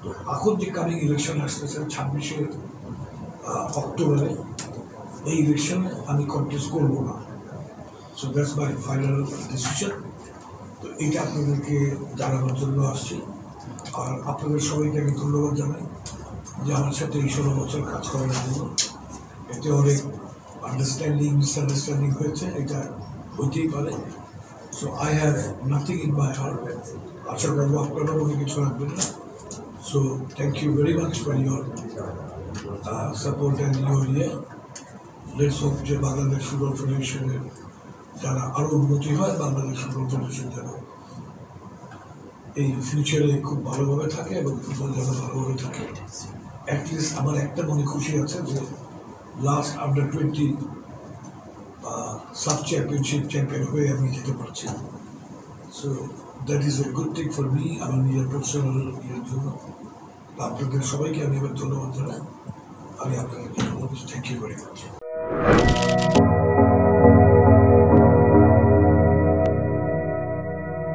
তো এখন যে কামিং ইলেকশন আসতেছে 26শে অক্টোবরে, এই ইলেকশনে আমি কন্টেস্ট করবো না। So that's my final decision. তো এইটা আপনাদেরকে জানানোর জন্য আসছি। আর আপনাদের সবাইকে আমি ধন্যবাদ জানাই যে আমার সাথে এই 16 বছর কাজ করার জন্য। এতে অনেক আন্ডারস্ট্যান্ডিং মিসআন্ডারস্ট্যান্ডিং হয়েছে, এটা হইতেই পারে। So I have nothing in my heart. আশা করবো আপনারা মনে কিছু রাখবেন না। So thank you very much for your support and your let's hope যে বাংলাদেশ ফুটবল ফেডারেশনের যারা আরও উন্নতি হয়, বাংলাদেশ ফুটবল ফেডারেশন যেন এই ফিউচারে খুব ভালোভাবে থাকে এবং ফুটবল যেন ভালোভাবে থাকে। অ্যাটলিস্ট আমার একটা মনে খুশি আছে যে last under-20 sub championship champion হয়ে আমি যেতে পারছি। So that is a good thing for me, আমার নিজের প্রফেশনাল ইয়ের জন্য। আপনাদের সবাইকে আমি এবার ধন্যবাদ জানাই। আমি আপনাদের থ্যাংক ইউ ভেরি মাচ।